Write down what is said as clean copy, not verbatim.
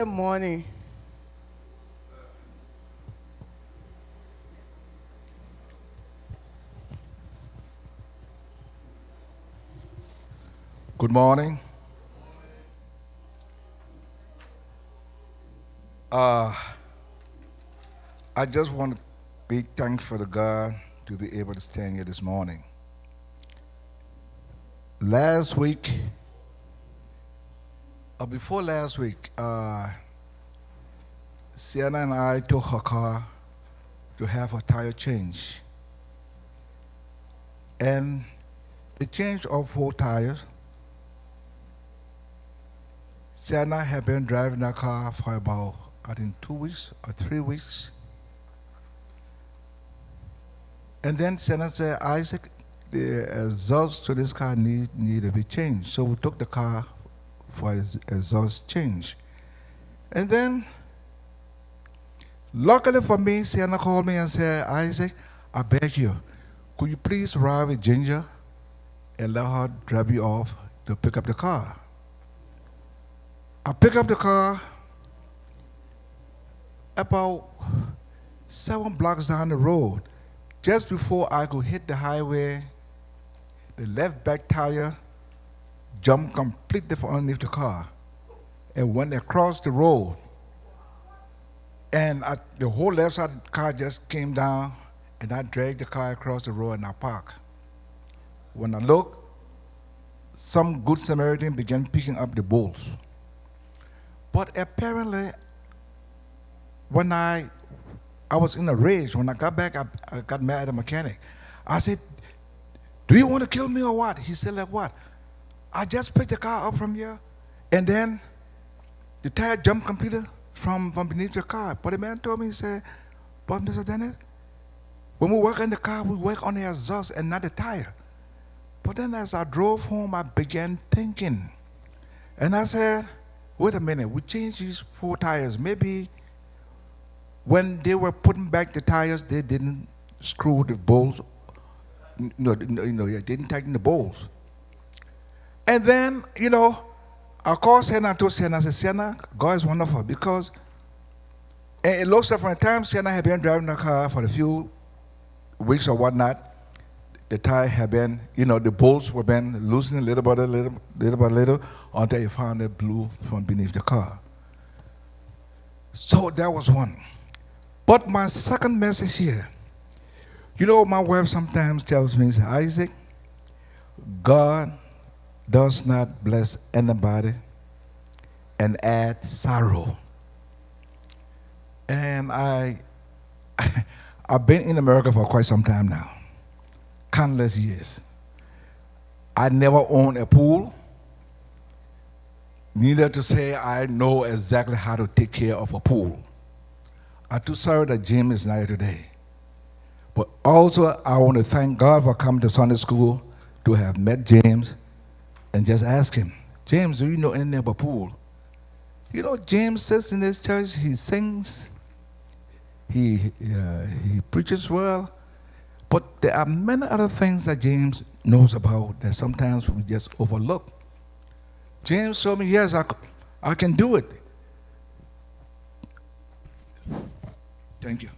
Good morning. Good morning. Uh, I just want to be thankful to God to be able to stand here this morning. Last week, or before last week, Sienna and I took her car to have her tire changed. And they changed all four tires. Sienna had been driving that car for about, I think, 2 weeks or 3 weeks. And then Sienna said, Isaac, the exhaust to this car need to be changed. So we took the car for exhaust change. And then, luckily for me, Sienna called me and said, Isaac, I beg you, could you please ride with Ginger and let her drop you off to pick up the car? I picked up the car about 7 blocks down the road. Just before I could hit the highway, the left back tire jumped completely from underneath the car. And when they crossed the road, and the whole left side of the car just came down, and I dragged the car across the road and I parked. When I looked, some good Samaritan began picking up the bolts. But apparently, when I was in a rage. When I got back, I got mad at the mechanic. I said, do you want to kill me or what? He said, like what? I just picked the car up from here, and then the tire jumped completely from beneath the car. But the man told me, he said, but Mr. Dennis, when we work on the car, we work on the exhaust and not the tire. But then as I drove home, I began thinking. And I said, wait a minute, we changed these four tires. Maybe when they were putting back the tires, they didn't screw the bolts. They didn't tighten the bolts. And then, I called Sienna and told Sienna, I said, Sienna, God is wonderful because and it looks like from the time Sienna had been driving the car for a few weeks or whatnot, the tire had been, the bolts were been loosening little by little until it finally blew from beneath the car. So that was one. But my second message here, my wife sometimes tells me, Isaac, God does not bless anybody and add sorrow. And I've been in America for quite some time now, countless years. I never owned a pool, neither to say I know exactly how to take care of a pool. I'm too sorry that Jim is not here today. But also, I want to thank God for coming to Sunday school to have met James and just ask him, James, do you know anything about pool? James sits in this church, he sings, he preaches well, but there are many other things that James knows about that sometimes we just overlook. James told me, yes, I can do it. Thank you.